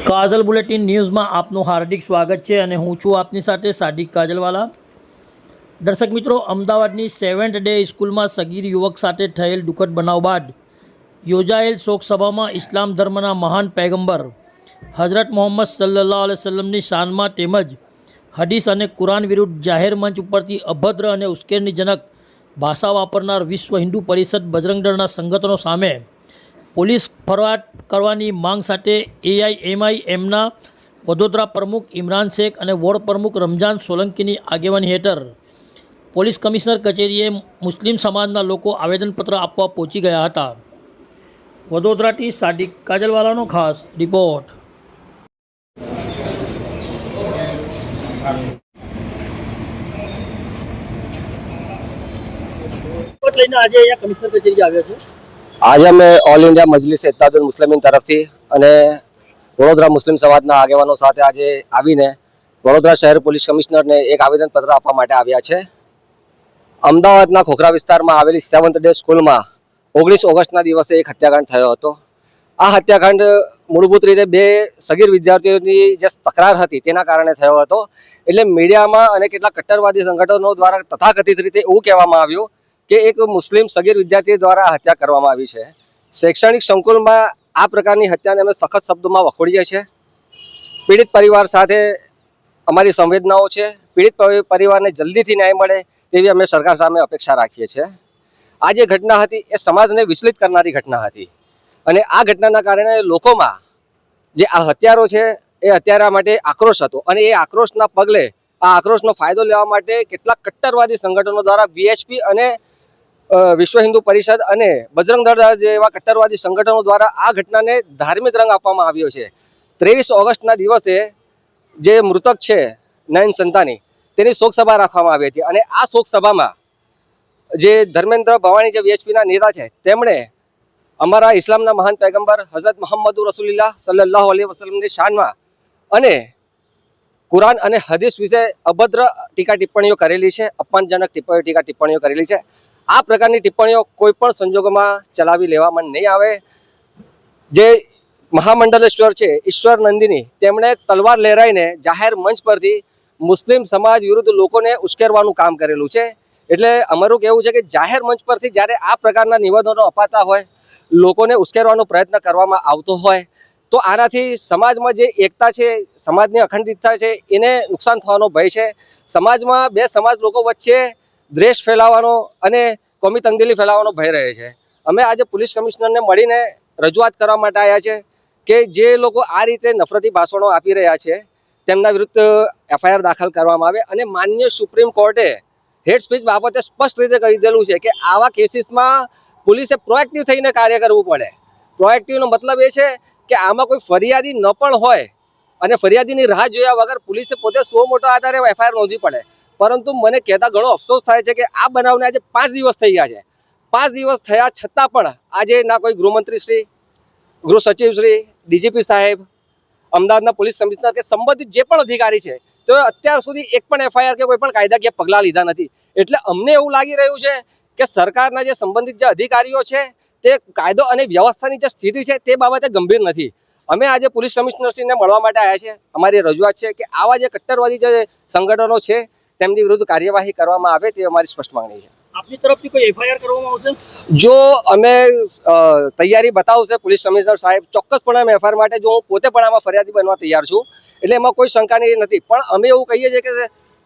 કાજલ bulletin ન્યૂઝમાં આપનું હાર્દિક સ્વાગત છે અને હું છું આપની સાથે સાદિક કાજલવાલા। દર્શક મિત્રો, અમદાવાદની સેવન્થ ડે સ્કૂલમાં સગીર યુવક સાથે થયેલ દુઃખદ બનાવ બાદ યોજાયેલ શોકસભામાં ઇસ્લામ ધર્મના મહાન પૈગંબર હઝરત મોહમ્મદ સલ્લલ્લાહુ અલૈહિ વસલ્લમની શાનમાં તેમજ હદીસ અને કુરાન વિરુદ્ધ જાહેર મંચ ઉપરથી અભદ્ર અને ઉશ્કેરણીજનક ભાષા વાપરનાર વિશ્વ હિન્દુ પરિષદ બજરંગ દળના સંગઠનો સામે પોલીસ ફરિયાદ કરવાની માંગ સાથે એઆઈએમઆઈએમના વડોદરા પ્રમુખ ઇમરાન શેખ અને વોર્ડ પ્રમુખ રમજાન સોલંકીની આગેવાની હેઠળ પોલીસ કમિશનર કચેરીએ મુસ્લિમ સમાજના લોકો આવેદનપત્ર આપવા પહોંચી ગયા હતા। વડોદરાથી સાદિક કાજલવાલાનો ખાસ રિપોર્ટ। લઈને આજે અહીંયા કમિશનર કચેરી આવ્યા છે। આજે અમે ઓલ ઇન્ડિયા મજલિસ ઇત્તહાદુલ મુસ્લિમીન તરફથી અને વડોદરા મુસ્લિમ સમાજના આગેવાનો સાથે આજે આવીને વડોદરા શહેર પોલીસ કમિશનરને એક આવેદનપત્ર આપવા માટે આવ્યા છે। અમદાવાદના ખોખરા વિસ્તારમાં આવેલી સેવન્થ ડે સ્કૂલમાં 19 ઓગસ્ટના દિવસે એક હત્યાકાંડ થયો હતો। આ હત્યાકાંડ મૂળભૂત રીતે બે સગીર વિદ્યાર્થીઓની જે તકરાર હતી તેના કારણે થયો હતો। એટલે મીડિયામાં અને કેટલાક કટ્ટરવાદી સંગઠનો દ્વારા તથાકથિત રીતે એવું કહેવામાં આવ્યું કે એક મુસ્લિમ સગીર વિદ્યાર્થી દ્વારા હત્યા કરવામાં આવી છે। શૈક્ષણિક સંકુલમાં આ પ્રકારની હત્યાને અમે સખત શબ્દોમાં વખોડીએ છીએ। પીડિત પરિવાર સાથે અમારી સંવેદનાઓ છે। પીડિત પરિવારને જલ્દીથી ન્યાય મળે તેવી અમે સરકાર સામે અપેક્ષા રાખીએ છીએ। આ જે ઘટના હતી એ સમાજને વિચલિત કરનારી ઘટના હતી અને આ ઘટનાના કારણે લોકોમાં જે આ હત્યારો છે એ હત્યારા માટે આક્રોશ હતો અને એ આક્રોશના પગલે આ આક્રોશનો ફાયદો લેવા માટે કેટલાક કટ્ટરવાદી સંગઠનો દ્વારા વીએચપી અને વિશ્વ હિન્દુ પરિષદ અને બજરંગ દળ જેવા કટ્ટરવાદી સંગઠનો દ્વારા આ ઘટનાને ધાર્મિક રંગ આપવામાં આવ્યો છે। 23 ઓગસ્ટના દિવસે જે મૃતક છે નયન સંતાની તેની શોકસભા રાખવામાં આવી હતી અને આ શોકસભામાં જે ધર્મેન્દ્ર ભવાણી જે વીએચપીના નેતા છે તેમણે અમારા ઇસ્લામના મહાન પૈગંબર હઝરત મોહમ્મદ રસૂલુલ્લાહ સલ્લલ્લાહુ અલૈહિ વસલ્લમની શાનમાં અને કુરાન અને હદીસ વિશે અભદ્ર ટીકા ટિપ્પણીઓ કરેલી છે, અપમાનજનક ટીકા ટિપ્પણીઓ કરેલી છે। આ પ્રકારની ટિપ્પણીઓ કોઈ પણ સંજોગોમાં ચલાવી લેવામાં નહીં આવે। જે મહામંડલેશ્વર છે ઈશ્વર નંદિની તેમણે તલવાર લહેરાઈને જાહેર મંચ પરથી મુસ્લિમ સમાજ વિરુદ્ધ લોકોને ઉશ્કેરવાનું કામ કરેલું છે। એટલે અમારું કહેવું છે કે જાહેર મંચ પરથી જ્યારે આ પ્રકારના નિવેદનો અપાતા હોય, લોકોને ઉશ્કેરવાનો પ્રયત્ન કરવામાં આવતો હોય તો આનાથી સમાજમાં જે એકતા છે, સમાજની અખંડિતતા છે એને નુકસાન થવાનો ભય છે। સમાજમાં બે સમાજ લોકો વચ્ચે દ્વેષ ફેલાવાનો અને કોમી તંગદિલી ફેલાવાનો ભય રહે છે। અમે આજે પોલીસ કમિશનરને મળીને રજૂઆત કરવા માટે આવ્યા છે કે જે લોકો આ રીતે નફરતી ભાષણો આપી રહ્યા છે તેમના વિરુદ્ધ એફઆઈઆર દાખલ કરવામાં આવે અને માન્ય સુપ્રીમ કોર્ટે હેટ સ્પીચ બાબતે સ્પષ્ટ રીતે કહી દીધેલું છે કે આવા કેસીસમાં પોલીસે પ્રોએક્ટિવ થઈને કાર્ય કરવું પડે। પ્રોએક્ટિવનો મતલબ એ છે કે આમાં કોઈ ફરિયાદી ન પણ હોય અને ફરિયાદીની રાહ જોયા વગર પોલીસે પોતે સો મોટા આધારે એફઆઈઆર નોંધવી પડે। પરંતુ મને કહેતા ઘણો અફસોસ થાય છે કે આ બનાવને આજે 5 દિવસ થઈ ગયા છે। 5 દિવસ થયા છતાં પણ આજે ના કોઈ ગૃહમંત્રી શ્રી, ગૃહ સચિવ શ્રી, ડીજીપી સાહેબ, અમદાવાદના પોલીસ કમિશનર કે સંબંધિત જે પણ અધિકારી છે તો અત્યાર સુધી એક પણ એફઆઈઆર કે કોઈ પણ કાયદાકીય પગલાં લીધા નથી। એટલે અમને એવું લાગી રહ્યું છે કે સરકારના જે સંબંધિત જે અધિકારીઓ છે તે કાયદો અને વ્યવસ્થાની જે સ્થિતિ છે તે બાબતે ગંભીર નથી। અમે આજે પોલીસ કમિશનરશ્રીને મળવા માટે આવ્યા છે। અમારી રજૂઆત છે કે આવા જે કટ્ટરવાદી જે સંગઠનો છે તેમની વિરુદ્ધ કાર્યવાહી કરવામાં આવે તે અમારી સ્પષ્ટ માંગણી છે। આપની તરફથી કોઈ એફઆઈઆર કરવામાં આવશે? જો અમે તૈયારી બતાવશે પોલીસ કમિશનર સાહેબ, ચોક્કસપણે અમે એફઆઈઆર માટે જો હું પોતે પણ આમાં ફરિયાદી બનવા તૈયાર છું, એટલે એમાં કોઈ શંકાની નથી। પણ અમે એવું કહીએ છીએ કે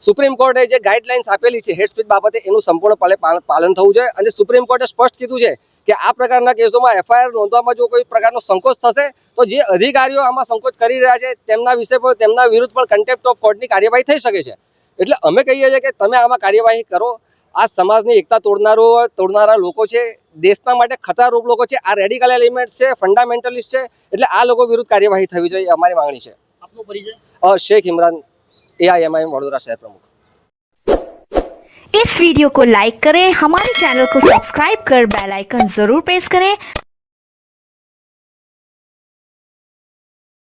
સુપ્રીમ કોર્ટે જે ગાઈડલાઇન્સ આપેલી છે હેટ સ્પીચ બાબતે એનું સંપૂર્ણપણે પાલન થવું જોઈએ અને સુપ્રીમ કોર્ટે સ્પષ્ટ કીધું છે કે આ પ્રકારના કેસોમાં એફઆઈઆર નોંધવામાં જો કોઈ પ્રકારનો સંકોચ થશે તો જે અધિકારીઓ આમાં સંકોચ કરી રહ્યા છે તેમના વિશે પણ, તેમના વિરુદ્ધ પણ કન્ટેમ્પ્ટ ઓફ કોર્ટની કાર્યવાહી થઈ શકે છે। એટલે અમે કહીએ છીએ કે તમે આમાં કાર્યવાહી કરો। આ સમાજની એકતા તોડનારા લોકો છે, દેશના માટે ખતરારૂપ લોકો છે, આ રેડિકલ એલિમેન્ટ છે, ફંડામેન્ટલિસ્ટ છે। એટલે આ લોકો વિરુદ્ધ કાર્યવાહી થવી જોઈએ અમારી માંગણી છે। આપનો પરિચય? शेख इमरान, एआईएमआईएम वडोदरा शहर प्रमुख। इस वीडियो को लाइक करें, हमारे चैनल को सब्सक्राइब कर बेल आइकन जरूर प्रेस करें